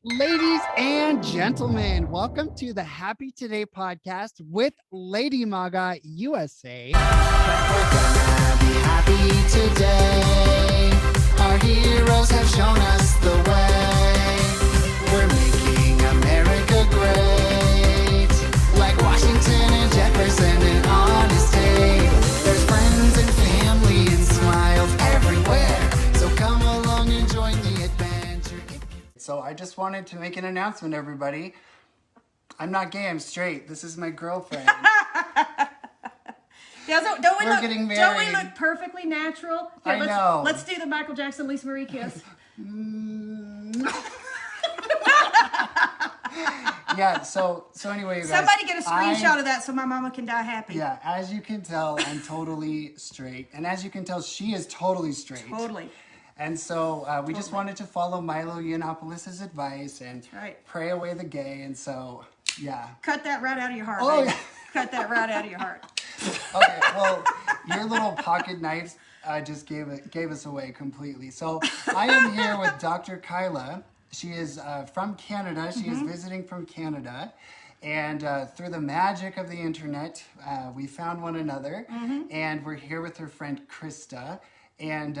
Ladies and gentlemen, welcome to the Happy Today podcast with Lady Maga USA. We're gonna be happy today. Our heroes have shown us the way. We're making America great. Like Washington and Jefferson and Honest Abe. There's friends and family and smiles everywhere. So come along and join the adventure. So I just wanted to make an announcement, everybody. I'm not gay, I'm straight. This is my girlfriend. Yeah, so We're getting married. Don't we look perfectly natural? Here, I know. Let's do the Michael Jackson, Lisa Marie kiss. Yeah, so anyway, you guys. Somebody get a screenshot of that so my mama can die happy. Yeah, as you can tell, I'm totally straight. And as you can tell, she is totally straight. Totally. And so we just wanted to follow Milo Yiannopoulos' advice and pray away the gay. And so, yeah. Cut that right out of your heart, Oh, baby. yeah. Cut that right out of your heart. Okay, well, your little pocket knives just gave us away completely. So I am here with Dr. Kyla. She is from Canada. She is visiting from Canada. And through the magic of the internet, we found one another. And we're here with her friend, Krista. And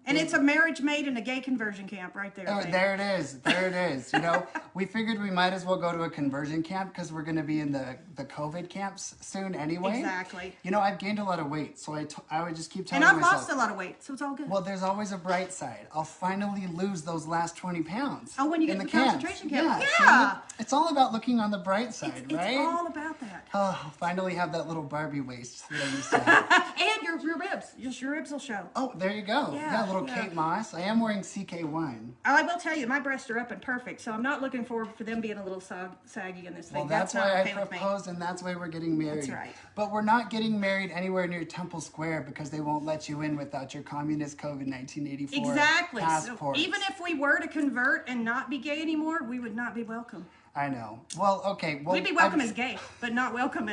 it's a marriage made in a gay conversion camp right there. Oh, baby. there it is. There it is. You know, we figured we might as well go to a conversion camp because we're going to be in the COVID camps soon anyway. Exactly. You know, I've gained a lot of weight, so I would just keep telling And I've myself. lost a lot of weight, so it's all good. Well, there's always a bright side. I'll finally lose those last 20 pounds. Oh, when you get in to the the concentration camp. Yeah. See? It's all about looking on the bright side, right? It's all about that. Oh, I'll finally have that little Barbie waist that I used to have. And your ribs. Just your ribs will show. Oh, there you go. Yeah, little Kate Moss. I am wearing CK1. I will tell you, my breasts are up and perfect, so I'm not looking forward for them being a little saggy in this thing. Well, that's not why okay I proposed, and that's why we're getting married. That's right. But we're not getting married anywhere near Temple Square because they won't let you in without your communist COVID 1984 exactly. passport. So even if we were to convert and not be gay anymore, we would not be welcome. I know. Well, okay. Well, we'd be welcome as gay, but not welcome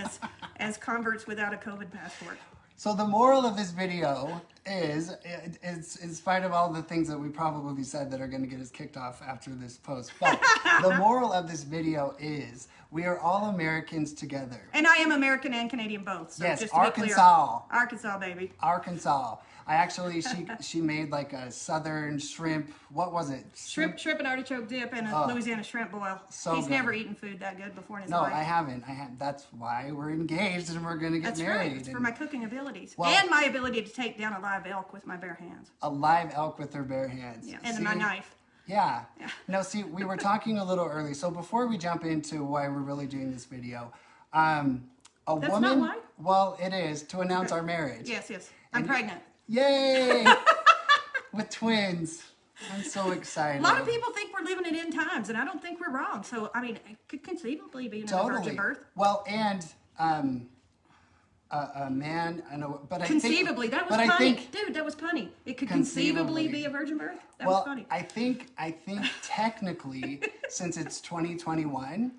as converts without a COVID passport. So the moral of this video is, it's in spite of all the things that we probably said that are going to get us kicked off after this post, but the moral of this video is we are all Americans together. And I am American and Canadian both. So yes, just to Arkansas. Be clear. Arkansas, baby. Arkansas. I actually, she made like a southern shrimp, what was it? Shrimp and artichoke dip and a Louisiana shrimp boil. So He's good. never eaten food that good before in his No, life. I haven't. That's why we're engaged and we're going to get That's married. Right. It's for my cooking abilities. Well, and my ability to take down a live elk with my bare hands. A live elk with their bare hands. Yeah, and my knife. Yeah. No, see, we were talking a little early. So before we jump into why we're really doing this video, That's woman. not why? Well, it is to announce our marriage. Yes. I'm pregnant. Yay! With twins. I'm so excited. A lot of people think we're living in end times, and I don't think we're wrong. So, I mean, it could conceivably be another virgin birth. Well, and a man, but conceivably, that was funny. Dude, that was punny. It could conceivably be a virgin birth? That was funny. I think technically, since it's 2021,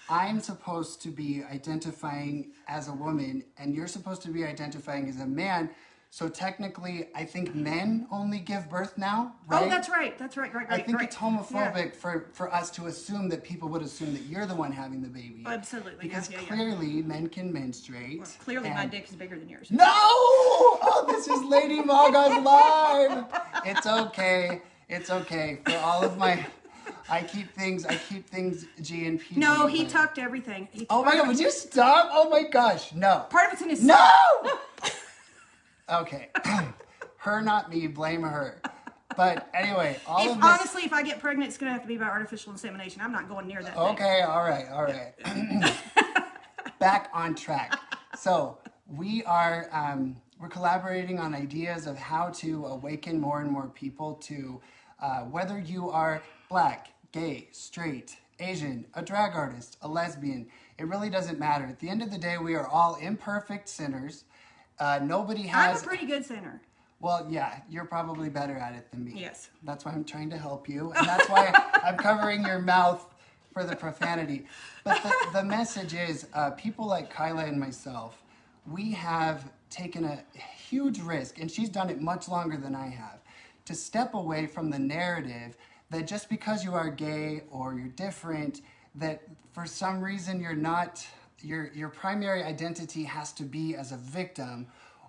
I'm supposed to be identifying as a woman, and you're supposed to be identifying as a man. So technically, I think men only give birth now, right? Oh, that's right. Right. I think it's homophobic for us to assume that people would assume that you're the one having the baby. Absolutely. Because clearly men can menstruate. Well, clearly my dick is bigger than yours. No! Oh, this is Lady Maga's live! It's okay. It's okay. For all of my... I keep things G and PG. No, he tucked everything. Oh my God, would you stop? Oh my gosh, no. Part of it's in his... No! Okay. Her, not me. Blame her. But anyway, all of this... Honestly, if I get pregnant, it's going to have to be by artificial insemination. I'm not going near that thing. Okay, all right. Back on track. So we are we're collaborating on ideas of how to awaken more and more people to whether you are black, gay, straight, Asian, a drag artist, a lesbian. It really doesn't matter. At the end of the day, we are all imperfect sinners. Nobody has... I'm a pretty good sinner. Well, yeah, you're probably better at it than me. Yes. That's why I'm trying to help you, and that's why I'm covering your mouth for the profanity. But the message is, people like Kyla and myself, we have taken a huge risk, and she's done it much longer than I have, to step away from the narrative that just because you are gay or you're different, that for some reason you're not, your primary identity has to be as a victim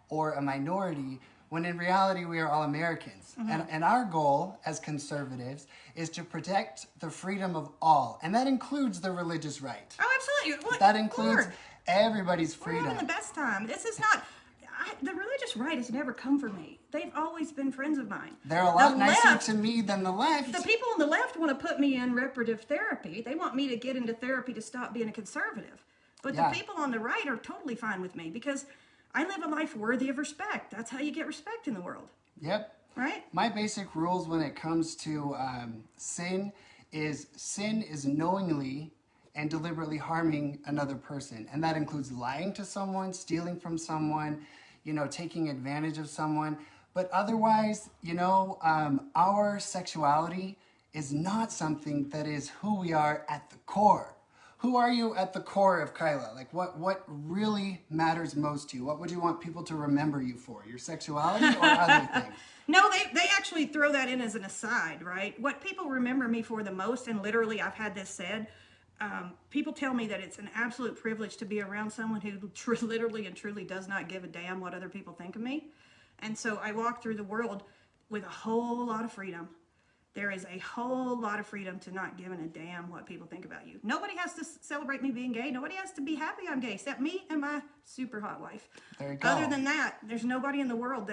or a minority, when in reality we are all Americans. And our goal as conservatives is to protect the freedom of all. And that includes the religious right. Oh, absolutely. Well, That includes Lord, everybody's we're freedom. having the best time. This is not, the religious right has never come for me. They've always been friends of mine. They're a lot The nicer left- to me than the left. The people on the left want to put me in reparative therapy. They want me to get into therapy to stop being a conservative. But Yeah. the people on the right are totally fine with me because I live a life worthy of respect. That's how you get respect in the world, Yep. right? My basic rules when it comes to sin is knowingly and deliberately harming another person. And that includes lying to someone, stealing from someone, taking advantage of someone. But otherwise, our sexuality is not something that is who we are at the core. Who are you at the core of Kyla? Like what really matters most to you? What would you want people to remember you for? Your sexuality or other things? No, they actually throw that in as an aside, right? What people remember me for the most, and literally I've had this said, people tell me that it's an absolute privilege to be around someone who literally and truly does not give a damn what other people think of me. And so I walk through the world with a whole lot of freedom. There is a whole lot of freedom to not giving a damn what people think about you. Nobody has to celebrate me being gay. Nobody has to be happy I'm gay, except me and my super hot wife. There you go. Other than that, there's nobody in the world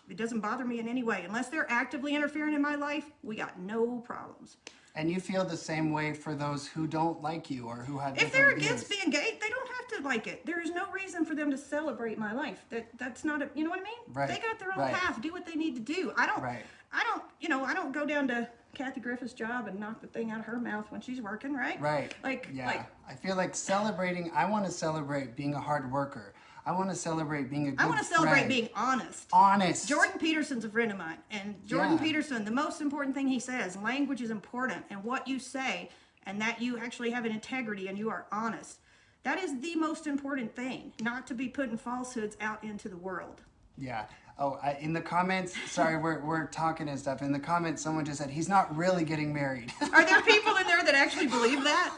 it doesn't bother me in any way. Unless they're actively interfering in my life, we got no problems. And you feel the same way for those who don't like you or who have If different they're views. against being gay, they don't have to like it. There is no reason for them to celebrate my life. That's not you know what I mean? Right. They got their own Right. path, do what they need to do. I don't Right. I don't go down to Kathy Griffith's job and knock the thing out of her mouth when she's working, right? Right. Yeah. I feel like I want to celebrate being a hard worker. I want to celebrate being a good I want to celebrate friend. being honest. Honest. Jordan Peterson's a friend of mine, and Jordan Yeah. Peterson, the most important thing he says, language is important, and what you say, and that you actually have an integrity and you are honest. That is the most important thing, not to be putting falsehoods out into the world. Yeah. Oh, in the comments, sorry, we're talking and stuff. In the comments, someone just said, he's not really getting married. Are there people in there that actually believe that?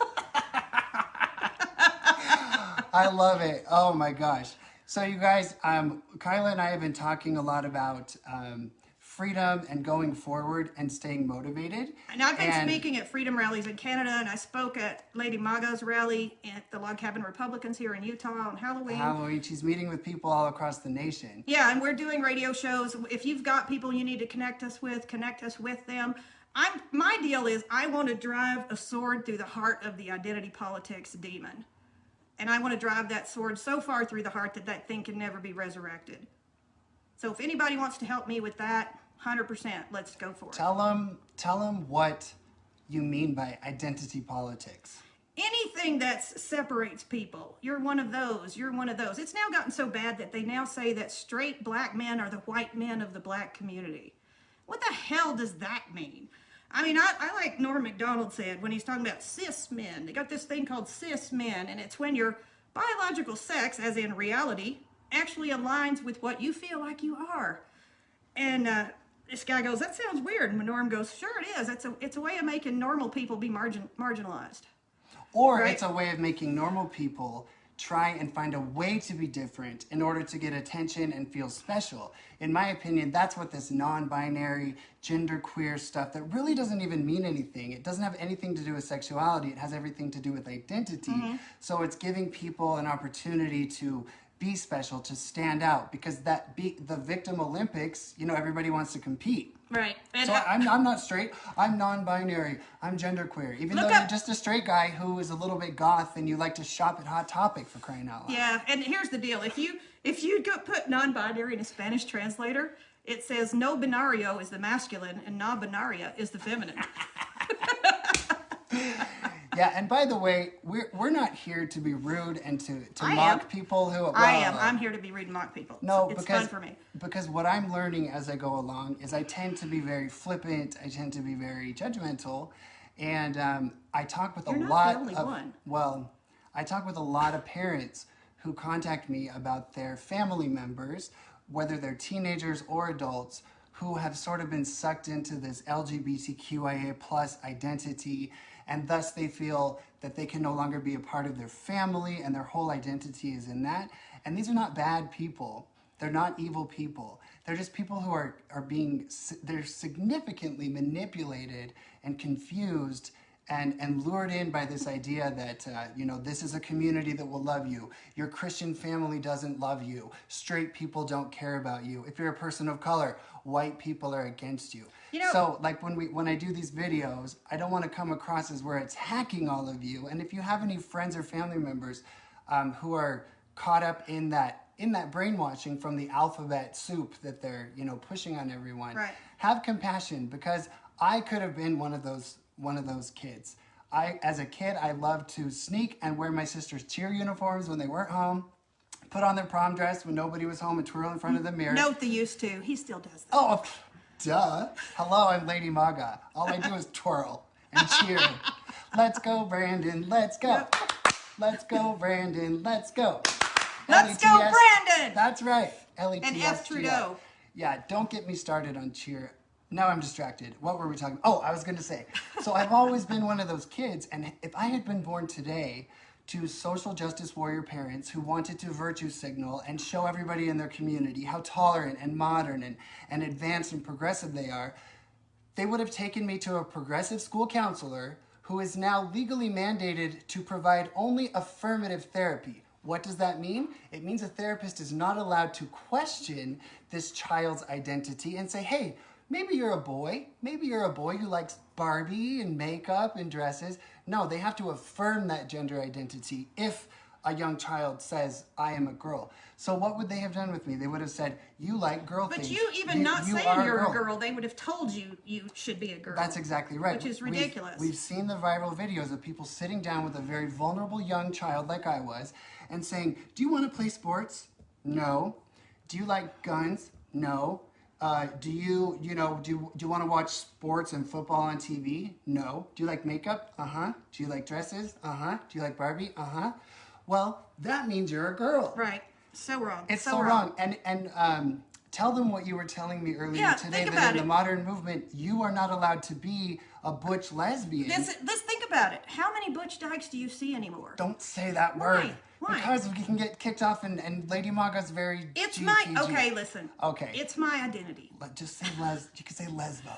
I love it. Oh my gosh. So you guys, Kyla and I have been talking a lot about freedom and going forward and staying motivated. And I've been speaking at freedom rallies in Canada, and I spoke at Lady Maga's rally at the Log Cabin Republicans here in Utah on Halloween. She's meeting with people all across the nation. Yeah, and we're doing radio shows. If you've got people you need to connect us with them. My deal is I want to drive a sword through the heart of the identity politics demon. And I want to drive that sword so far through the heart that thing can never be resurrected. So if anybody wants to help me with that, 100%, let's go for it. Tell them what you mean by identity politics. Anything that separates people. You're one of those. It's now gotten so bad that they now say that straight black men are the white men of the black community. What the hell does that mean? I mean, I like Norm Macdonald said when he's talking about cis men. They got this thing called cis men, and it's when your biological sex, as in reality, actually aligns with what you feel like you are. And this guy goes, that sounds weird. And Norm goes, sure it is. It's a way of making normal people be marginalized. Or right? It's a way of making normal people try and find a way to be different in order to get attention and feel special. In my opinion, that's what this non-binary, genderqueer stuff that really doesn't even mean anything. It doesn't have anything to do with sexuality. It has everything to do with identity. Mm-hmm. So it's giving people an opportunity to be special, to stand out, because the Victim Olympics, everybody wants to compete. Right. And so I'm not straight, I'm non-binary, I'm genderqueer. Even though you're just a straight guy who is a little bit goth and you like to shop at Hot Topic, for crying out loud. Yeah, and here's the deal. If you put non-binary in a Spanish translator, it says no binario is the masculine and non-binaria is the feminine. Yeah, and by the way, we're not here to be rude and to mock people who... I am. I'm here to be rude and mock people. No, it's fun for me. Because what I'm learning as I go along is I tend to be very flippant. I tend to be very judgmental. And I talk with You're a not lot the only of... one. Well, I talk with a lot of parents who contact me about their family members, whether they're teenagers or adults, who have sort of been sucked into this LGBTQIA plus identity, and thus they feel that they can no longer be a part of their family and their whole identity is in that. And these are not bad people. They're not evil people. They're just people who are they're significantly manipulated and confused and lured in by this idea that, this is a community that will love you. Your Christian family doesn't love you. Straight people don't care about you. If you're a person of color, white people are against you. So like when I do these videos, I don't want to come across as where it's hacking all of you. And if you have any friends or family members who are caught up in that brainwashing from the alphabet soup that they're, pushing on everyone, right, have compassion, because I could have been one of those kids. As a kid, I loved to sneak and wear my sister's cheer uniforms when they weren't home, put on their prom dress when nobody was home and twirl in front of the mirror. Note the used to. He still does that. Oh, duh. Hello, I'm Lady Maga. All I do is twirl and cheer. Let's go, Brandon. Let's go. Let's go, Brandon. Let's go. Let's go, Brandon. That's right. LETS. And F. Trudeau. Yeah, don't get me started on cheer. Now I'm distracted. What were we talking about? Oh, I was going to say. So I've always been one of those kids, and if I had been born today to social justice warrior parents who wanted to virtue signal and show everybody in their community how tolerant and modern and advanced and progressive they are, they would have taken me to a progressive school counselor who is now legally mandated to provide only affirmative therapy. What does that mean? It means a therapist is not allowed to question this child's identity and say, hey, maybe you're a boy. Maybe you're a boy who likes Barbie and makeup and dresses. No, they have to affirm that gender identity if a young child says, I am a girl. So what would they have done with me? They would have said, you like girl things. But you even not saying you're a girl, they would have told you you should be a girl. That's exactly right. Which is ridiculous. We've seen the viral videos of people sitting down with a very vulnerable young child like I was and saying, do you want to play sports? No. Do you like guns? No. Do you want to watch sports and football on TV? No. Do you like makeup? Uh-huh. Do you like dresses? Uh-huh. Do you like Barbie? Uh-huh. Well, that means you're a girl. Right. So wrong. It's so wrong. And tell them what you were telling me earlier today, that in the modern movement, you are not allowed to be a butch lesbian. Let's think about it. How many butch dykes do you see anymore? Don't say that word. Why? Because we can get kicked off, and Lady Maga's very It's GPG. my, okay, listen. Okay. It's my identity. Just say you can say lesbo.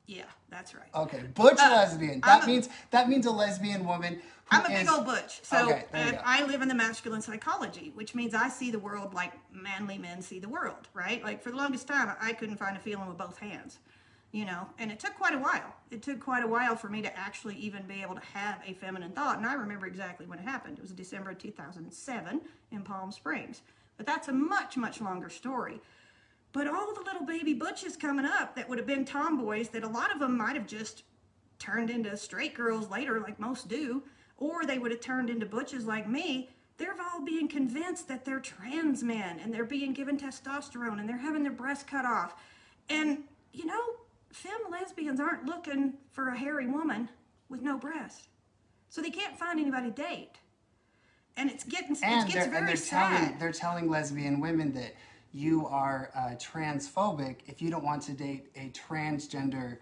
Yeah, that's right. Okay, butch lesbian. That means a lesbian woman who I'm a big old butch. So okay, there you go. I live in the masculine psychology, which means I see the world like manly men see the world, right? Like for the longest time, I couldn't find a feeling with both hands, and it took quite a while. It took quite a while for me to actually even be able to have a feminine thought. And I remember exactly when it happened. It was December of 2007 in Palm Springs. But that's a much, much longer story. But all the little baby butches coming up that would have been tomboys, that a lot of them might have just turned into straight girls later, like most do, or they would have turned into butches like me. They're all being convinced that they're trans men, and they're being given testosterone, and they're having their breasts cut off. And, femme lesbians aren't looking for a hairy woman with no breasts. So they can't find anybody to date. And it gets very sad. They're telling lesbian women that you are transphobic if you don't want to date a transgender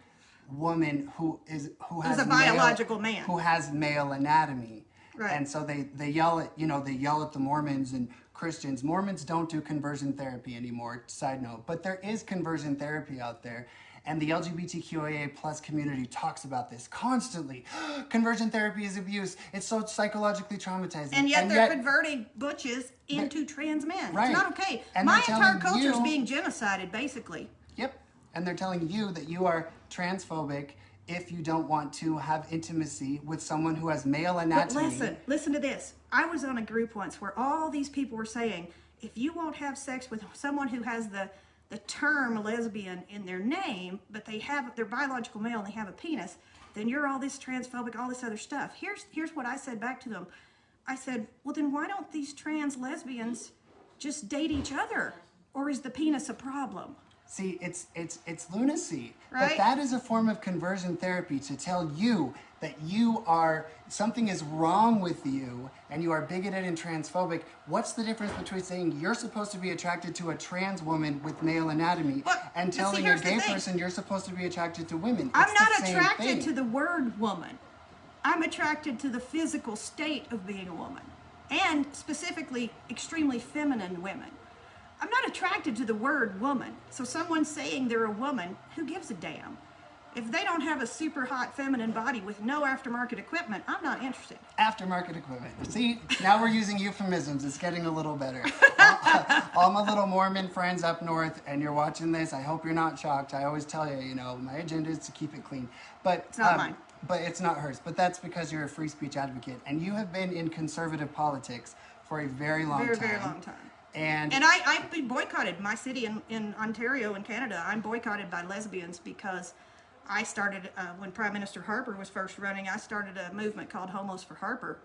woman who has a biological man who has male anatomy. Right. And so they yell at the Mormons and Christians. Mormons don't do conversion therapy anymore, side note, but there is conversion therapy out there. And the LGBTQIA plus community talks about this constantly. Conversion therapy is abuse. It's so psychologically traumatizing. And yet they're converting butches into trans men. Right. It's not okay. And my entire culture is being genocided, basically. Yep. And they're telling you that you are transphobic if you don't want to have intimacy with someone who has male anatomy. But listen to this. I was on a group once where all these people were saying, if you won't have sex with someone who has the term lesbian in their name, but they're biological male and they have a penis, then you're all this transphobic, all this other stuff. Here's what I said back to them. I said, well, then why don't these trans lesbians just date each other? Or is the penis a problem? See, it's lunacy. Right? But that is a form of conversion therapy, to tell you that something is wrong with you and you are bigoted and transphobic, what's the difference between saying you're supposed to be attracted to a trans woman with male anatomy and telling a gay person you're supposed to be attracted to women? I'm not attracted to the word woman. I'm attracted to the physical state of being a woman, and specifically extremely feminine women. I'm not attracted to the word woman. So someone saying they're a woman, who gives a damn? If they don't have a super hot feminine body with no aftermarket equipment, I'm not interested. Aftermarket equipment. See, now we're using euphemisms. It's getting a little better. All my little Mormon friends up north, and you're watching this, I hope you're not shocked. I always tell you, my agenda is to keep it clean. But it's not mine. But it's not hers. But that's because you're a free speech advocate, and you have been in conservative politics for a very long time. Very long time. And I've been boycotted. My city in Ontario in Canada, I'm boycotted by lesbians because I started, when Prime Minister Harper was first running, I started a movement called Homos for Harper.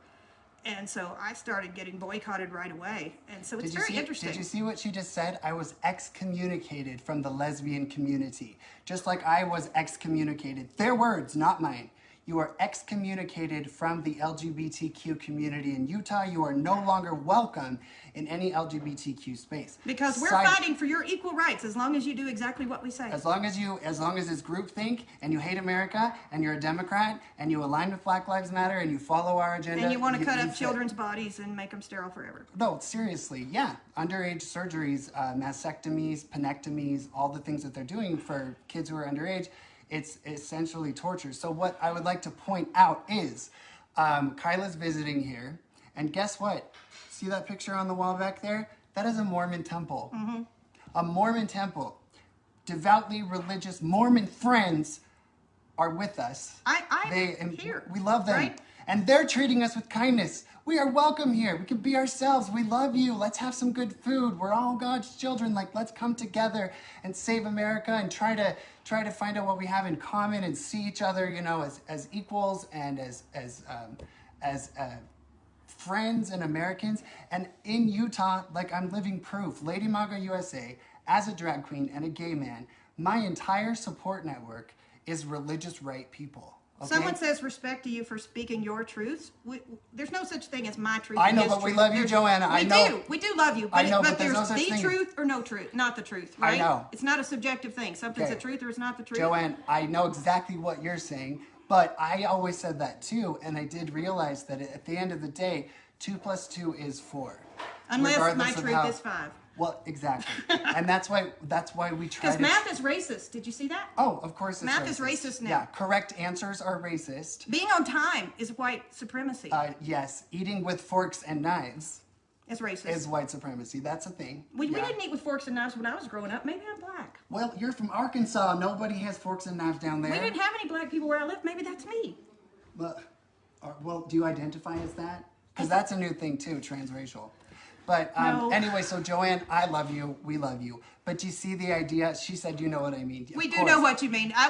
And so I started getting boycotted right away. And so it's very interesting. Did you see what she just said? I was excommunicated from the lesbian community. Just like I was excommunicated. Their words, not mine. You are excommunicated from the LGBTQ community in Utah. You are no longer welcome in any LGBTQ space. Because we're fighting for your equal rights as long as you do exactly what we say. As long as it's groupthink and you hate America and you're a Democrat and you align with Black Lives Matter and you follow our agenda. And you want to cut up children's bodies and make them sterile forever. No, seriously, yeah. Underage surgeries, mastectomies, penectomies, all the things that they're doing for kids who are underage. It's essentially torture. So what I would like to point out is Kyla's visiting here, and guess what? See that picture on the wall back there? That is a Mormon temple. Mm-hmm. A Mormon temple. Devoutly religious Mormon friends are with us. I'm here. We love them. Right? And they're treating us with kindness. We are welcome here. We can be ourselves. We love you. Let's have some good food. We're all God's children. Let's come together and save America and try to find out what we have in common and see each other, as equals and as friends and Americans. And in Utah, I'm living proof. Lady Maga USA, as a drag queen and a gay man, my entire support network is religious right people. Okay? Someone says respect to you for speaking your truths. There's no such thing as my truth. I know, but we love you, Joanna. We do love you. But, I know, but there's there's no such the thing. truth or no truth, not the truth, right? I know. It's not a subjective thing. Something's the truth or it's not the truth. Joanne, I know exactly what you're saying, but I always said that too, and I did realize that at the end of the day, 2 + 2 is 4. Unless my truth is 5. Well, exactly. And that's why we try Because math is racist. Did you see that? Oh, of course it's math is racist now. Yeah, correct answers are racist. Being on time is white supremacy. Yes, eating with forks and knives is racist. Is white supremacy. That's a thing. We didn't eat with forks and knives when I was growing up. Maybe I'm black. Well, you're from Arkansas. Nobody has forks and knives down there. We didn't have any black people where I live. Maybe that's me. Well, do you identify as that? Because that's a new thing too, transracial. But no. Anyway, so Joanne, I love you. We love you. But you see the idea? She said, "You know what I mean." We do know what you mean. I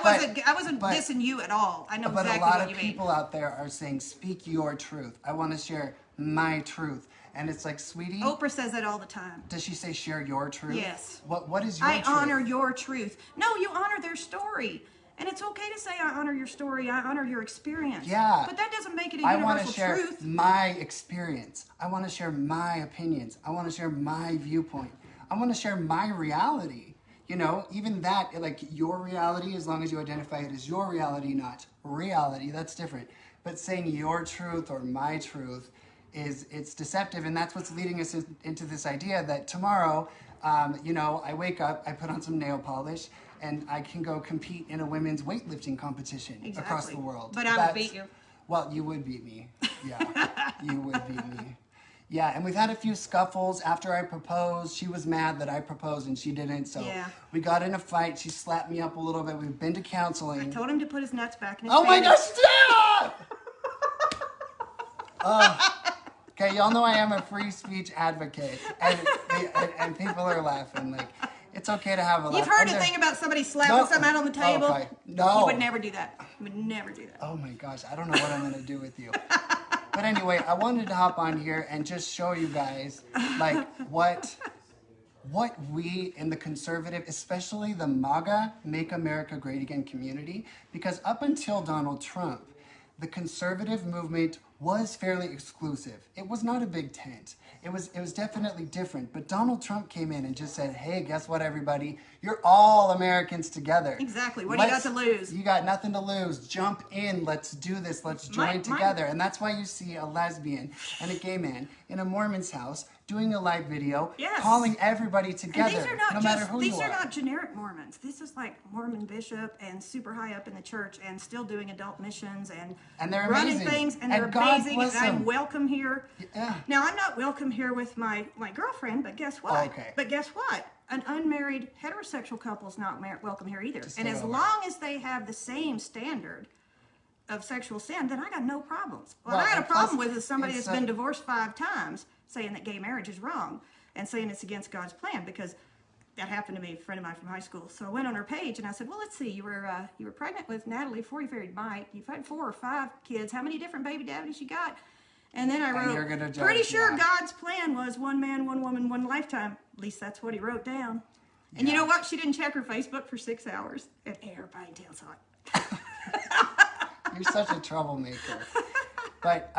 wasn't dissing you at all. I know exactly what you mean. But a lot of people out there are saying, "Speak your truth. I want to share my truth." And it's like, sweetie. Oprah says that all the time. Does she say share your truth? Yes. What is your truth? I honor your truth. No, you honor their story. And it's okay to say, I honor your story, I honor your experience. Yeah. But that doesn't make it a I universal want to share truth. my experience. I want to share my opinions. I want to share my viewpoint. I want to share my reality. Even that, your reality, as long as you identify it as your reality, not reality, that's different. But saying your truth or my truth it's deceptive. And that's what's leading us into this idea that tomorrow, I wake up, I put on some nail polish, and I can go compete in a women's weightlifting competition across the world. But I would beat you. Well, you would beat me. Yeah, you would beat me. Yeah, and we've had a few scuffles. After I proposed, she was mad that I proposed and she didn't. So we got in a fight. She slapped me up a little bit. We've been to counseling. I told him to put his nuts back in his Oh my gosh, stop! Okay, y'all know I am a free speech advocate. And people are laughing. It's okay to have a laugh. You've heard a thing about somebody slapping something out on the table? Okay. No. You would never do that. You would never do that. Oh my gosh, I don't know what I'm going to do with you. But anyway, I wanted to hop on here and just show you guys, what we in the conservative, especially the MAGA, Make America Great Again community, because up until Donald Trump, the conservative movement was fairly exclusive. It was not a big tent. It was definitely different. But Donald Trump came in and just said, "Hey, guess what, everybody? You're all Americans together. Exactly. What do you got to lose? You got nothing to lose. Jump in. Let's do this. Let's join together." And that's why you see a lesbian and a gay man in a Mormon's house doing a live video, calling everybody together, and these are not no matter who you are. These are not generic Mormons. This is like Mormon bishop and super high up in the church and still doing adult missions and they're running amazing. things, and they're amazing, and I'm welcome here. Yeah. Now, I'm not welcome here with my girlfriend, but guess what? Okay. But guess what? An unmarried heterosexual couple is not welcome here either. And as long as they have the same standard of sexual sin, then I got no problems. What I got a problem with is somebody that's been divorced 5 times saying that gay marriage is wrong and saying it's against God's plan, because that happened to me, a friend of mine from high school. So I went on her page and I said, well, let's see, you were pregnant with Natalie before you married Mike. You've had 4 or 5 kids. How many different baby daddies you got? And then I wrote, pretty sure God's plan was 1 man, 1 woman, 1 lifetime. At least that's what he wrote down. Yeah. And you know what? She didn't check her Facebook for 6 hours. And everybody else saw it. You're such a troublemaker. But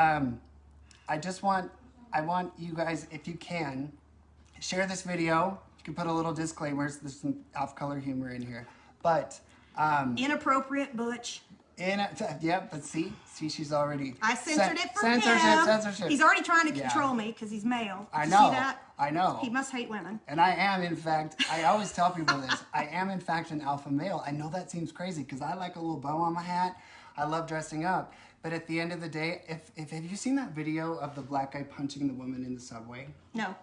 I want you guys, if you can, share this video. You can put a little disclaimer. There's some off-color humor in here. But inappropriate butch. But see, she's already. I censored it for him. Censorship. He's already trying to control me because he's male. I know. See that? I know. He must hate women. And I am, in fact, I always tell people this. I am, in fact, an alpha male. I know that seems crazy because I like a little bow on my hat. I love dressing up. But at the end of the day, if have you seen that video of the black guy punching the woman in the subway? No.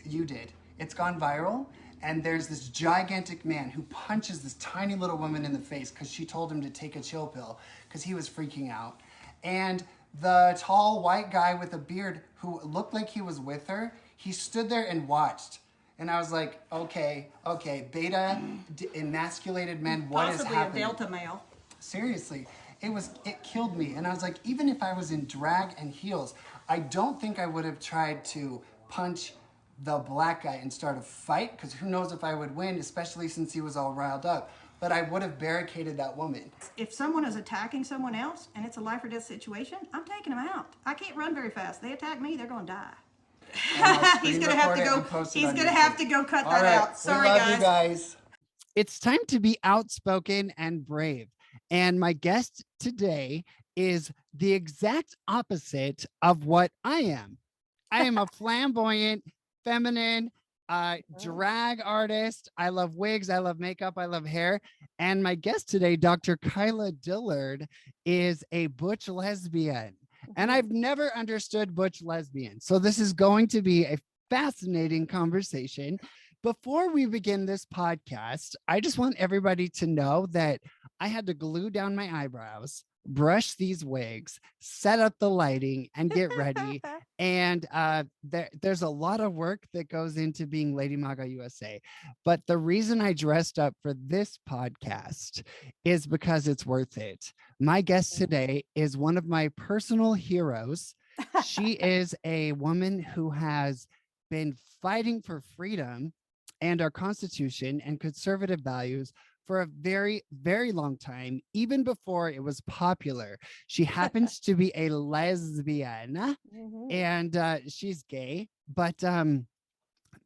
You did. It's gone viral. And there's this gigantic man who punches this tiny little woman in the face because she told him to take a chill pill because he was freaking out. And the tall white guy with a beard who looked like he was with her, he stood there and watched. And I was like, okay, beta emasculated men, what is happening? Possibly a delta male. Seriously, it killed me. And I was like, even if I was in drag and heels, I don't think I would have tried to punch the black guy and start a fight, because who knows if I would win, especially since he was all riled up. But I would have barricaded that woman. If someone is attacking someone else and it's a life or death situation, I'm taking them out. I can't run very fast. They attack me, they're going to die. He's going to have to go. He's going to have to go cut that out. Sorry, we love you guys. It's time to be outspoken and brave. And my guest today is the exact opposite of what I am. I am a flamboyant, feminine, drag artist. I love wigs. I love makeup. I love hair. And my guest today, Dr. Kyla Dillard, is a butch lesbian. And I've never understood butch lesbian. So this is going to be a fascinating conversation. Before we begin this podcast, I just want everybody to know that I had to glue down my eyebrows, brush these wigs, set up the lighting, and get ready. And there's a lot of work that goes into being Lady Maga USA. But the reason I dressed up for this podcast is because it's worth it. My guest today is one of my personal heroes. She is a woman who has been fighting for freedom and our Constitution and conservative values for a very, very long time, even before it was popular. She happens to be a lesbian, and she's gay, but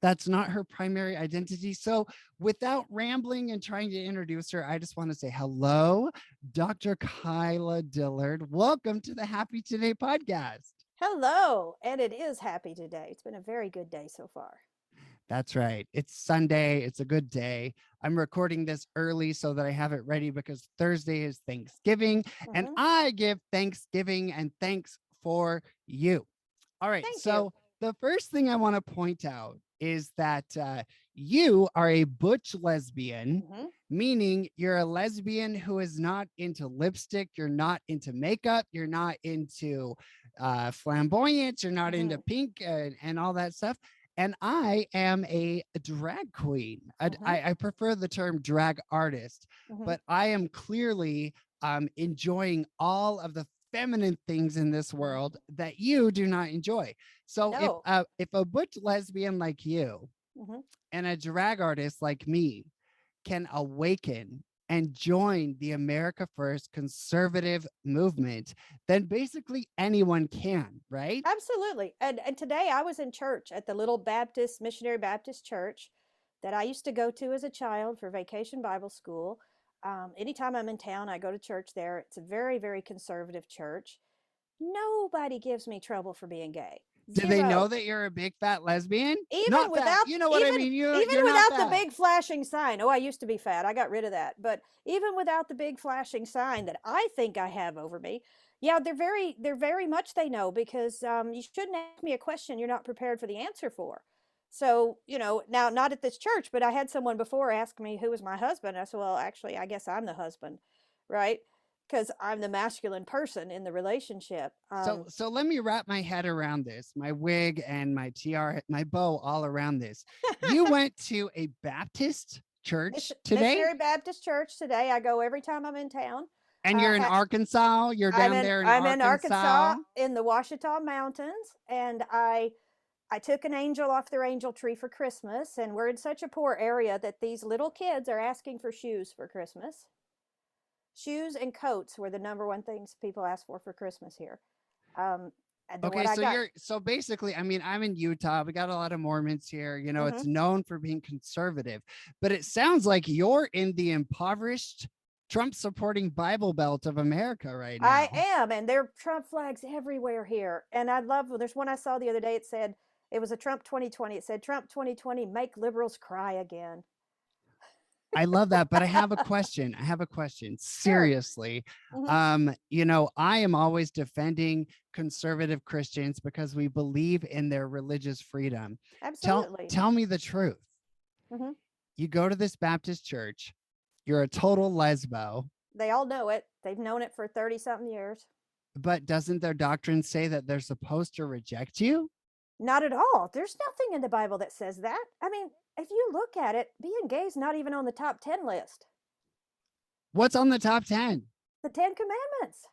that's not her primary identity. So without rambling and trying to introduce her, I just want to say hello, Dr. Kyla Dillard. Welcome to the Happy Today podcast. Hello, and it is happy today. It's been a very good day so far. That's right. It's Sunday. It's a good day. I'm recording this early so that I have it ready because Thursday is Thanksgiving, and I give Thanksgiving and thanks for you. All right. So the first thing I want to point out is that you are a butch lesbian, meaning you're a lesbian who is not into lipstick. You're not into makeup. You're not into flamboyance. You're not into pink and all that stuff. And I am a drag queen. I prefer the term drag artist, but I am clearly enjoying all of the feminine things in this world that you do not enjoy. So if a butch lesbian like you and a drag artist like me can awaken and join the America First conservative movement, then basically anyone can, right? Absolutely. And today I was in church at the little Baptist, missionary Baptist church that I used to go to as a child for vacation Bible school. Anytime I'm in town, I go to church there. It's a very, very conservative church. Nobody gives me trouble for being gay. Do they know Zero. that you're a big fat lesbian? Even Not fat. without You know what I even mean? even You're not without the fat. big flashing sign. Oh, I used to be fat. I got rid of that. But even without the big flashing sign that I think I have over me, yeah, they're very much they know, because you shouldn't ask me a question you're not prepared for the answer for. So, now not at this church, but I had someone before ask me who was my husband. I said, well, actually, I guess I'm the husband, right? Because I'm the masculine person in the relationship. So let me wrap my head around this, my wig and my tiara, my bow all around this. You went to a Baptist church today Missionary Baptist Church today. I go every time I'm in town. and you're in Ha- Arkansas. You're I'm down in there in I'm in Arkansas Arkansas. in the Ouachita Mountains, and I took an angel off their angel tree for Christmas, and we're in such a poor area that these little kids are asking for shoes for Christmas. Shoes and coats were the number one things people ask for Christmas here. And then Okay, what I so got. so basically, I mean, I'm in Utah. We got a lot of Mormons here. You know, Hmm. it's known for being conservative, but it sounds like you're in the impoverished, Trump supporting Bible Belt of America right I now. am, and there are Trump flags everywhere here. And I love, there's one I saw the other day. It said, it was a Trump 2020. It said, Trump 2020, make liberals cry again. I love that, but I have a question. I have a question. Sure. Seriously. Hmm. I am always defending conservative Christians because we believe in their religious freedom. Absolutely. Tell me the truth. Hmm. You go to this Baptist church, you're a total lesbo, They all know it. They've known it for 30 something years. but doesn't their doctrine say that they're supposed to reject you? Not at all. There's nothing in the Bible that says that. I mean, if you look at it, being gay is not even on the top 10 list. What's on the top 10? The 10 Commandments.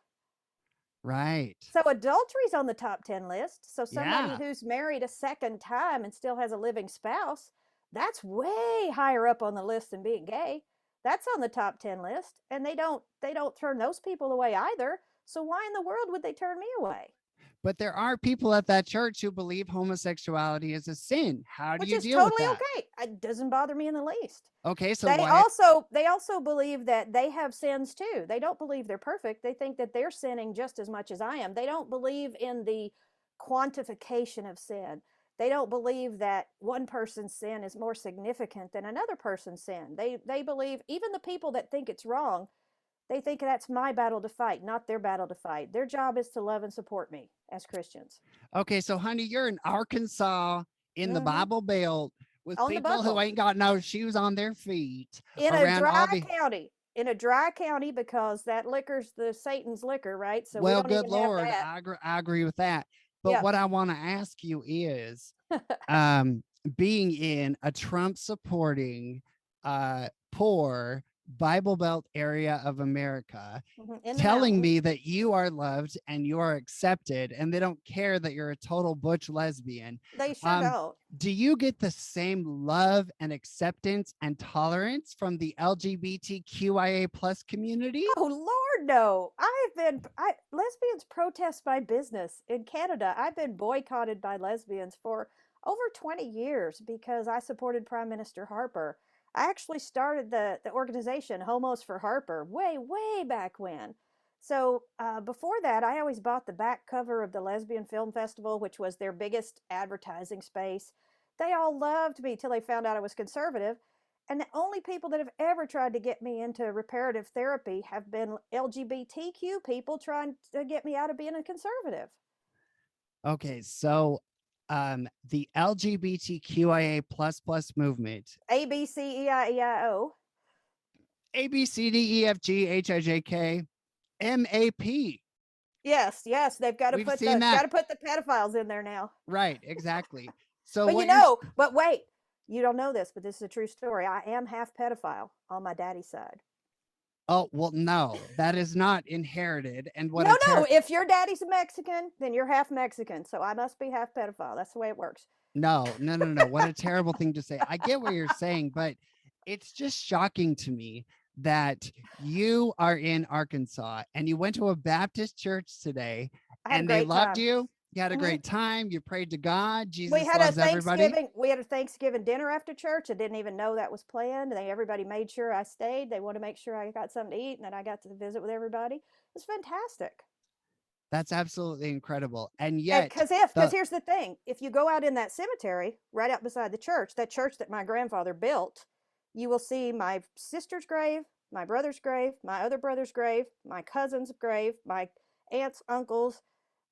Right. So adultery's on the top 10 list. So somebody Yeah. who's married a second time and still has a living spouse, that's way higher up on the list than being gay. That's on the top 10 list, and they don't turn those people away either. So why in the world would they turn me away? But there are people at that church who believe homosexuality is a sin. How do Which you is deal with totally that? okay. It doesn't bother me in the least. Okay, so They what? also believe that they have sins too. They don't believe they're perfect. They think that they're sinning just as much as I am. They don't believe in the quantification of sin. They don't believe that one person's sin is more significant than another person's sin. They believe, even the people that think it's wrong, they think that's my battle to fight, not their battle to fight. Their job is to love and support me as Christians. Okay, so honey, you're in Arkansas in the Hmm. Bible Belt with On the people who buckle. ain't got no shoes on their feet In a around dry all the county. In a dry county, because that liquor's the Satan's liquor, right? So we well, don't good even have Lord, that. I agree with that. But Yeah. what I want to ask you is being in a Trump supporting poor Bible Belt area of America, In the telling mountains. me that you are loved and you are accepted and they don't care that you're a total butch lesbian. They sure don't. Do you get the same love and acceptance and tolerance from the LGBTQIA plus community? Oh Lord, no. Lesbians protest my business in Canada. I've been boycotted by lesbians for over 20 years because I supported Prime Minister Harper. I actually started the organization Homos for Harper way back when. So before that, I always bought the back cover of the Lesbian Film Festival, which was their biggest advertising space. They all loved me till they found out I was conservative. And the only people that have ever tried to get me into reparative therapy have been LGBTQ people trying to get me out of being a conservative. Okay, so the LGBTQIA plus plus movement, ABCEIEIO. ABCDEFGHIJK MAP. Yes, they've got to We've put seen that. the pedophiles in there now. Right, exactly. So But what but wait, you don't know this, but this is a true story. I am half pedophile on my daddy's side. oh, well, no, that is not inherited. And what No, if your daddy's a Mexican, then you're half Mexican. So I must be half pedophile. That's the way it works. no. What a terrible thing to say. I get what you're saying, but it's just shocking to me that you are in Arkansas and you went to a Baptist church today I had a and they great loved time. you. You had a Hmm. great time. You prayed to God. We Jesus had a loves everybody. Thanksgiving. We had a Thanksgiving dinner after church. I didn't even know that was planned. Everybody made sure I stayed. They wanted to make sure I got something to eat, and then I got to visit with everybody. It was fantastic. That's absolutely incredible. And And yet, because the here's the thing: if you go out in that cemetery right out beside the church, that church that my grandfather built, you will see my sister's grave, my brother's grave, my other brother's grave, my cousin's grave, my aunts, uncles.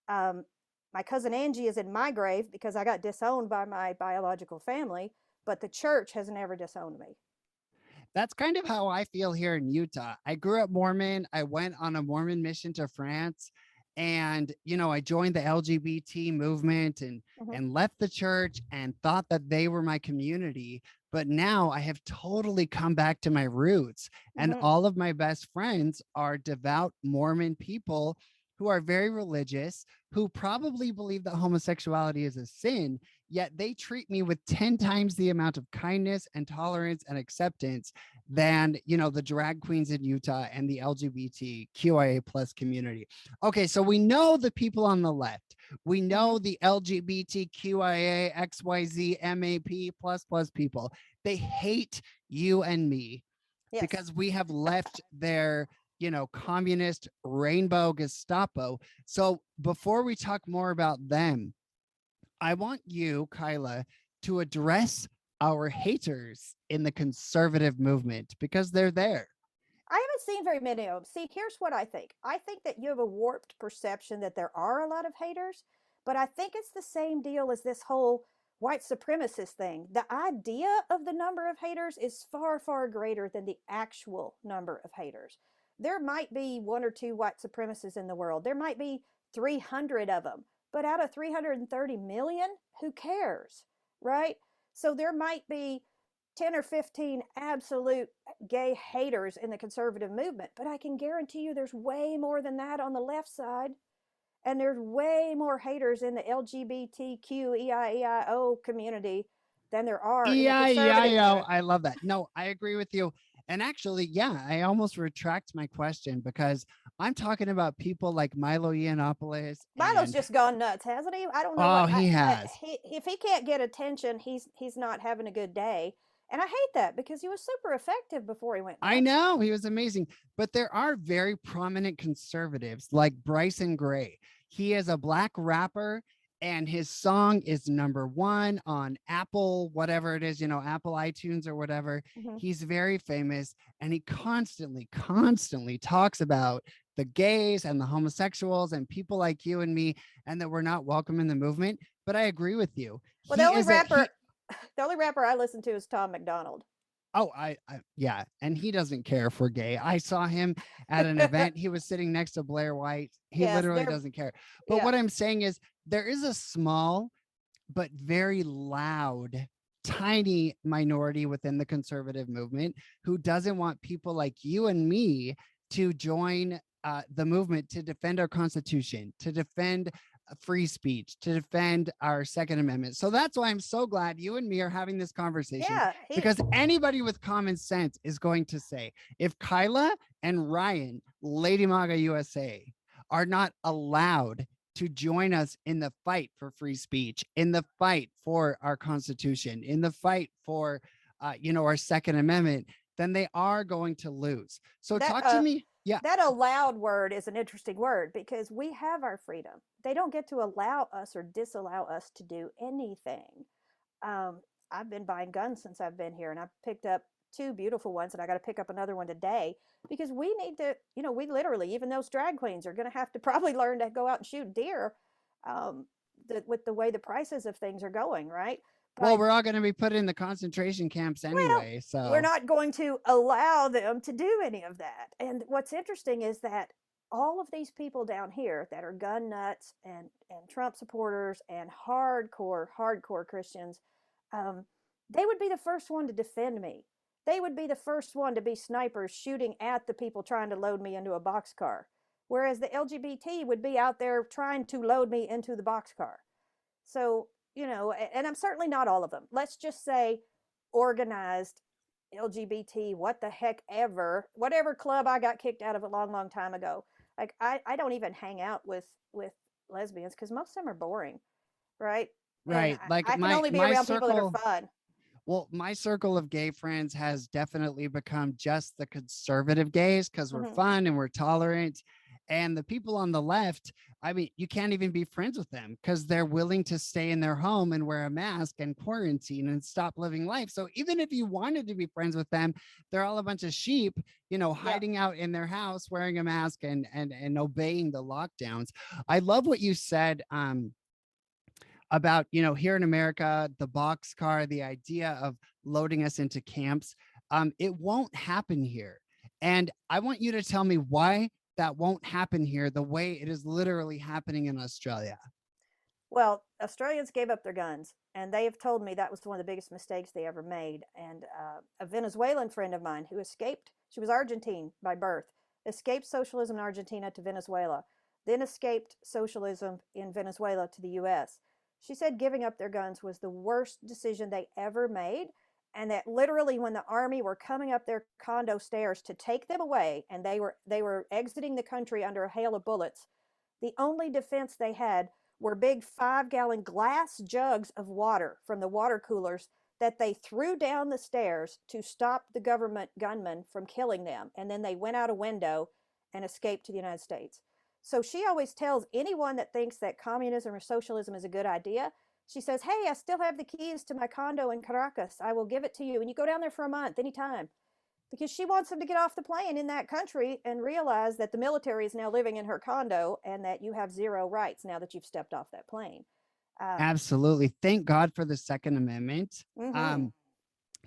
Um, my cousin Angie is in my grave because I got disowned by my biological family, but the church has never disowned me. That's kind of how I feel here in Utah. I grew up Mormon. I went on a Mormon mission to France and I joined the LGBT movement Mm-hmm. and left the church and thought that they were my community, but now I have totally come back to my roots and Mm-hmm. all of my best friends are devout Mormon people who are very religious, who probably believe that homosexuality is a sin, yet they treat me with 10 times the amount of kindness and tolerance and acceptance than the drag queens in Utah and the LGBTQIA plus community. Okay, so we know the people on the left. We Mm-hmm. know the LGBTQIA XYZ MAP plus plus people. They hate you and me Yes. because we have left their communist rainbow Gestapo. So before we talk more about them, I want you, Kyla, to address our haters in the conservative movement because they're there. I haven't seen very many of them. See, here's what I think. I think that you have a warped perception that there are a lot of haters, but I think it's the same deal as this whole white supremacist thing. The idea of the number of haters is far, far greater than the actual number of haters. There might be one or two white supremacists in the world, there might be 300 of them, but out of 330 million, who cares? Right? So there might be 10 or 15 absolute gay haters in the conservative movement, but I can guarantee you there's way more than that on the left side. And there's way more haters in the LGBTQEIEIO community than there are in the conservative EIEIO. community. I love that. No, I agree with you. And actually, yeah, I almost retract my question because I'm talking about people like Milo Yiannopoulos Milo's and just gone nuts, hasn't he? I don't know oh, what he has. if he can't get attention, he's not having a good day. And I hate that because he was super effective before he went I nuts. know he was amazing, but there are very prominent conservatives like Bryson Gray. He is a black rapper and his song is #1 on Apple, whatever it is, Apple iTunes or whatever. Mm-hmm. He's very famous and he constantly talks about the gays and the homosexuals and people like you and me and that we're not welcome in the movement. But I agree with you. Well, the He only is a rapper he the only rapper I listen to is Tom McDonald. Oh, yeah, and he doesn't care if we're gay. I saw him at an event. He was sitting next to Blair White. He Yes, literally they're doesn't care. But yeah. what I'm saying is there is a small but very loud, tiny minority within the conservative movement who doesn't want people like you and me to join the movement to defend our Constitution, to defend free speech, to defend our Second Amendment. So that's why I'm so glad you and me are having this conversation Yeah, because anybody with common sense is going to say if Kyla and Ryan, Lady Maga USA, are not allowed to join us in the fight for free speech, in the fight for our Constitution, in the fight for, our Second Amendment, then they are going to lose. So that talk to me. Yeah. that allowed word is an interesting word because we have our freedom. They don't get to allow us or disallow us to do anything. Um, I've been buying guns since I've been here, and I've picked up two beautiful ones, and I got to pick up another one today because we need to. We literally, even those drag queens are going to have to probably learn to go out and shoot deer, um, with the way the prices of things are going, right? Well, But we're all going to be put in the concentration camps well, anyway. we're So not going to allow them to do any of that. And what's interesting is that all of these people down here that are gun nuts and Trump supporters and hardcore Christians, um, they would be the first one to defend me. They would be the first one to be snipers shooting at the people trying to load me into a boxcar. Whereas the LGBT would be out there trying to load me into the boxcar. So, and I'm certainly not all of them. Let's just say organized LGBT, what the heck ever, whatever club I got kicked out of a long, long time ago. Like I don't even hang out with lesbians because most of them are boring, right? And Right. Like I can only be my around people that are circle, fun. well, my circle of gay friends has definitely become just the conservative gays because we're Hmm. fun and we're tolerant. And the people on the left, I mean, you can't even be friends with them because they're willing to stay in their home and wear a mask and quarantine and stop living life. So even if you wanted to be friends with them, they're all a bunch of sheep, Yep. hiding out in their house, wearing a mask and obeying the lockdowns. I love what you said. About here in America, the boxcar, the idea of loading us into camps. It won't happen here, and I want you to tell me why that won't happen here the way it is literally happening in Australia. Well, Australians gave up their guns, and they have told me that was one of the biggest mistakes they ever made. And a Venezuelan friend of mine who escaped, she was Argentine by birth, escaped socialism in Argentina to Venezuela, then escaped socialism in Venezuela to the US. She said giving up their guns was the worst decision they ever made. And that literally, when the army were coming up their condo stairs to take them away, and they were exiting the country under a hail of bullets, the only defense they had were big 5-gallon glass jugs of water from the water coolers that they threw down the stairs to stop the government gunmen from killing them. And then they went out a window and escaped to the United States. So she always tells anyone that thinks that communism or socialism is a good idea, she says, hey, I still have the keys to my condo in Caracas. I will give it to you. And you go down there for a month anytime, because she wants them to get off the plane in that country and realize that the military is now living in her condo and that you have zero rights now that you've stepped off that plane. Um, Absolutely. Thank God for the Second Amendment. mhm. Um,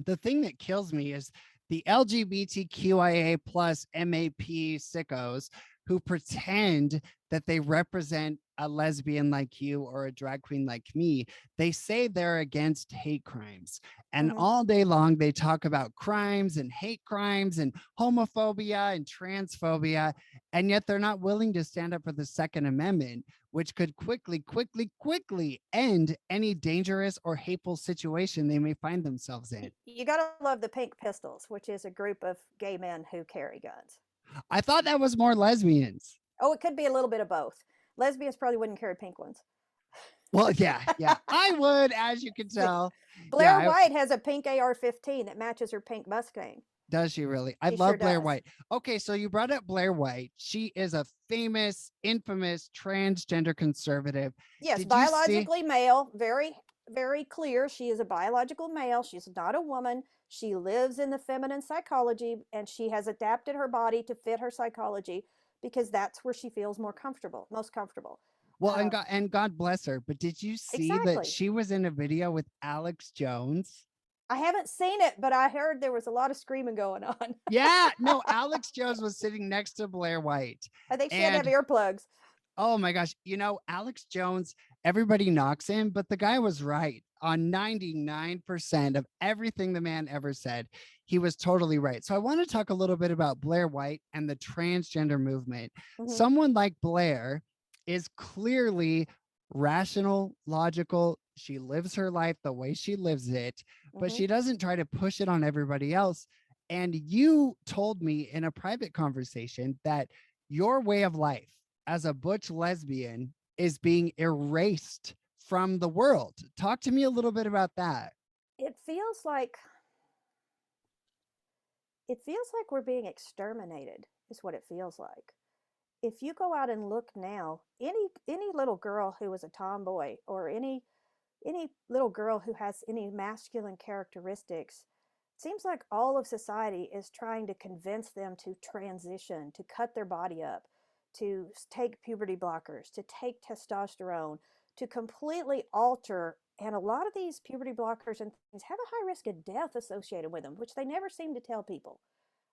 the thing that kills me is the LGBTQIA plus MAP sickos who pretend that they represent a lesbian like you or a drag queen like me. They say they're against hate crimes. And Mhm. all day long, they talk about crimes and hate crimes and homophobia and transphobia. And yet they're not willing to stand up for the Second Amendment, which could quickly end any dangerous or hateful situation they may find themselves in. You gotta love the Pink Pistols, which is a group of gay men who carry guns. I thought that was more lesbians. Oh, it could be a little bit of both. Lesbians probably wouldn't carry pink ones. Well, yeah, I would, as you can tell. Yeah, Blair White has a pink AR-15 that matches her pink Mustang. does she really? I She sure love Blair does. White. Okay, so you brought up Blair White. She is a famous, infamous transgender conservative. Yes, Did you see? biologically male, very, very clear. She is a biological male. She's not a woman. She lives in the feminine psychology, and she has adapted her body to fit her psychology because that's where she feels more comfortable, most comfortable. Well, Uh, and God bless her. But did you see that exactly. she was in a video with Alex Jones? I haven't seen it, but I heard there was a lot of screaming going on. Yeah, no, Alex Jones was sitting next to Blair White. I think she had to have And earplugs. oh my gosh, Alex Jones, everybody knocks him, but the guy was right on 99% of everything the man ever said. He was totally right. So I want to talk a little bit about Blair White and the transgender movement. Hmm. Someone like Blair is clearly rational, logical. She lives her life the way she lives it, but Hmm. she doesn't try to push it on everybody else. And you told me in a private conversation that your way of life as a butch lesbian is being erased from the world. Talk to me a little bit about that. It feels like we're being exterminated, is what it feels like. If you go out and look now, any little girl who is a tomboy, or any little girl who has any masculine characteristics, it seems like all of society is trying to convince them to transition, to cut their body up, to take puberty blockers, to take testosterone, to completely alter. And a lot of these puberty blockers and things have a high risk of death associated with them, which they never seem to tell people,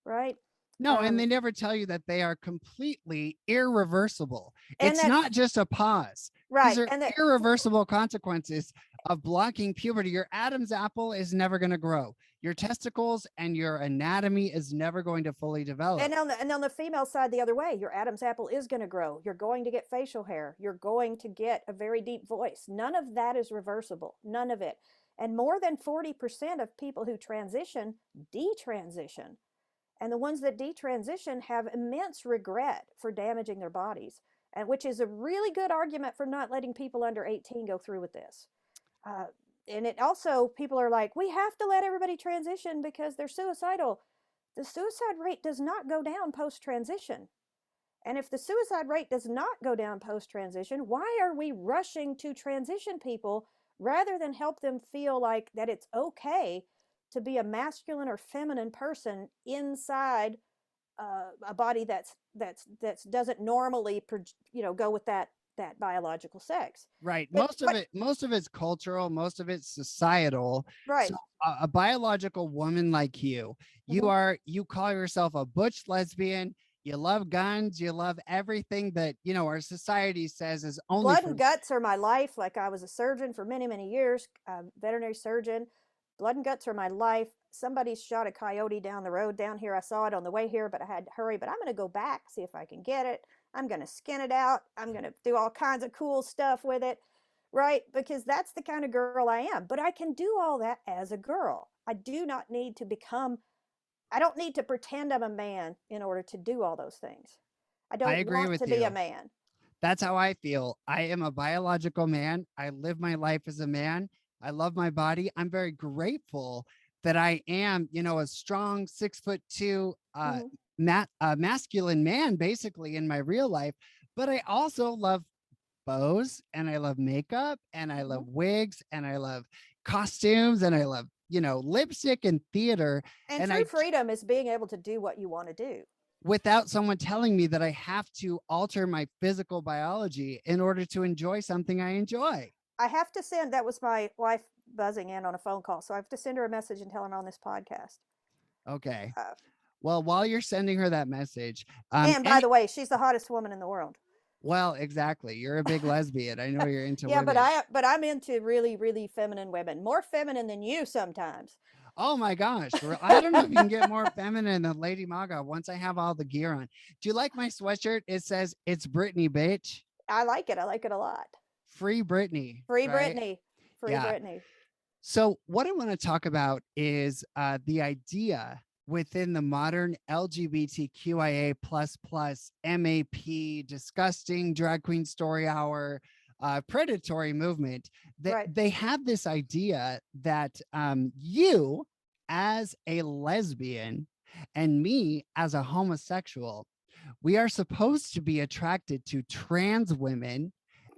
right? No, and they Um, never tell you that they are completely irreversible. and It's that's not just a pause. These right. are And that irreversible consequences of blocking puberty. Your Adam's apple is never going to grow. Your testicles and your anatomy is never going to fully develop. and on the female side, the other way, your Adam's apple is going to grow. You're going to get facial hair. You're going to get a very deep voice. None of that is reversible. None of it. And more than 40% of people who transition detransition. And the ones that detransition have immense regret for damaging their bodies, and which is a really good argument for not letting people under 18 go through with this. Uh, and it also, people are like, we have to let everybody transition because they're suicidal. The suicide rate does not go down post transition. And if the suicide rate does not go down post transition, why are we rushing to transition people rather than help them feel like that it's okay to be a masculine or feminine person inside a body that's doesn't normally go with that biological sex. Right. But Most of it's cultural, most of it's societal. right. So a biological woman like Mhm. you call yourself a butch lesbian, you love guns, you love everything that, our society says is only Blood for. and guts are my life. Like, I was a surgeon for many, many years, veterinary surgeon. Blood and guts are my life. Somebody shot a coyote down the road down here. I saw it on the way here, but I had to hurry. But I'm going to go back, see if I can get it. I'm going to skin it out. I'm going to do all kinds of cool stuff with it, right? Because that's the kind of girl I am. But I can do all that as a girl. I do not need to become, I don't need to pretend I'm a man in order to do all those things. I I don't agree want with to be a you. man. That's how I feel. I am a biological man. I live my life as a man. I love my body. I'm very grateful that I am, a strong 6'2" Mhm. masculine man, basically in my real life. But I also love bows and I love makeup and I Mhm. love wigs and I love costumes and I love, lipstick and theater. And And true freedom is being able to do what you want to do. without someone telling me that I have to alter my physical biology in order to enjoy something I enjoy. I have to send, that was my wife buzzing in on a phone call. So I have to send her a message and tell her I'm on this podcast. Okay. Uh, Well, while you're sending her that message, and by any the way, she's the hottest woman in the world. well, exactly. You're a big lesbian. I know you're into Yeah, women. but I'm into really, really feminine women. More feminine than you sometimes. Oh my gosh. I don't know if you can get more feminine than Lady Maga once I have all the gear on. Do you like my sweatshirt? It says it's Britney, bitch. I like it. I like it a lot. Free Britney, Free right? Britney. Free Yeah. Britney. So, what I want to talk about is the idea within the modern LGBTQIA plus MAP disgusting drag queen story hour predatory movement that Right. they have this idea that you as a lesbian and me as a homosexual, we are supposed to be attracted to trans women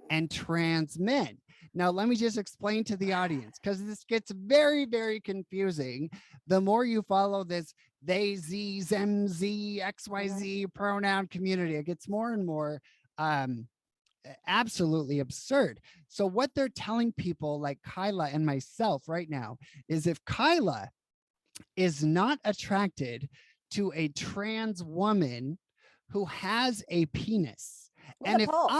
and trans men. Now, let me just explain to the audience because this gets very, very confusing. The more you follow this they, Z, them, Z, Mhm. XYZ pronoun community, it gets more and more um, absolutely absurd. So, what they're telling people like Kyla and myself right now is if Kyla is not attracted to a trans woman who has a penis, With a and if pulse.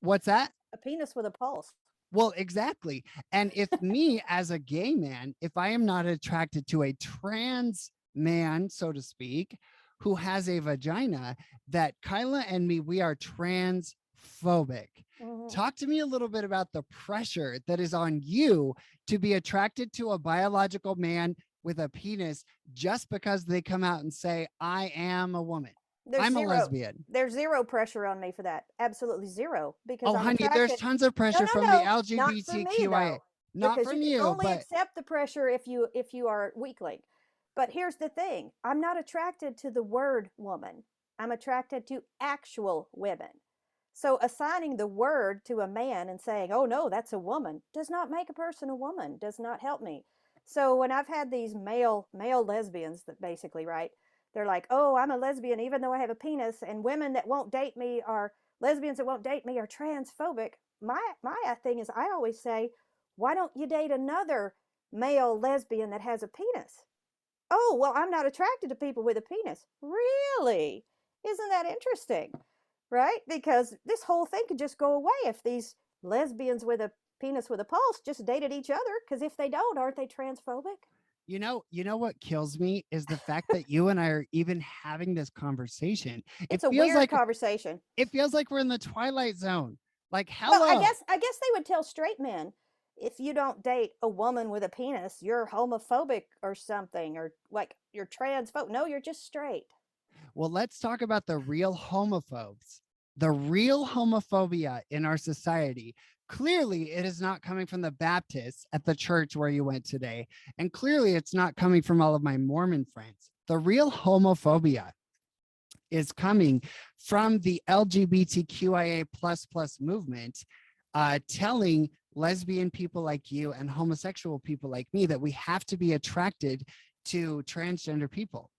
what's that? A penis with a pulse. Well, exactly. And if me as a gay man, if I am not attracted to a trans man, so to speak, who has a vagina, that Kyla and me, we are transphobic. Mhm. Talk to me a little bit about the pressure that is on you to be attracted to a biological man with a penis just because they come out and say, I am a woman. There's I'm a zero lesbian. there's zero pressure on me for that. Absolutely zero, because Oh, I'm honey, there's attracted. tons of No, pressure no, from the no, not for me LGBTQIA. though, Not because you from can you, only but accept the pressure if you are weakling. But here's the thing, I'm not attracted to the word woman. I'm attracted to actual women. So assigning the word to a man and saying, "Oh no, that's a woman," does not make a person a woman, does not help me. So when I've had these male lesbians that basically, right, they're like, "Oh, I'm a lesbian even though I have a penis," and women that won't date me are lesbians that won't date me are transphobic. My thing is, I always say, "Why don't you date another male lesbian that has a penis?" "Oh, well, I'm not attracted to people with a penis." Really? Isn't that interesting? Right? Because this whole thing could just go away if these lesbians with a penis with a pulse just dated each other. Because if they don't, aren't they transphobic? you know what kills me is the fact that you and I are even having this conversation. It It's a feels weird like conversation. it feels like we're in the twilight zone. Like, Well, hello. I guess they would tell straight men, if you don't date a woman with a penis, you're homophobic or something, or like you're transphobic. No, you're just straight. Well, let's talk about the real homophobes. The real homophobia in our society. Clearly, it is not coming from the Baptists at the church where you went today. And clearly, it's not coming from all of my Mormon friends. The real homophobia is coming from the LGBTQIA movement, telling lesbian people like you and homosexual people like me that we have to be attracted to transgender people.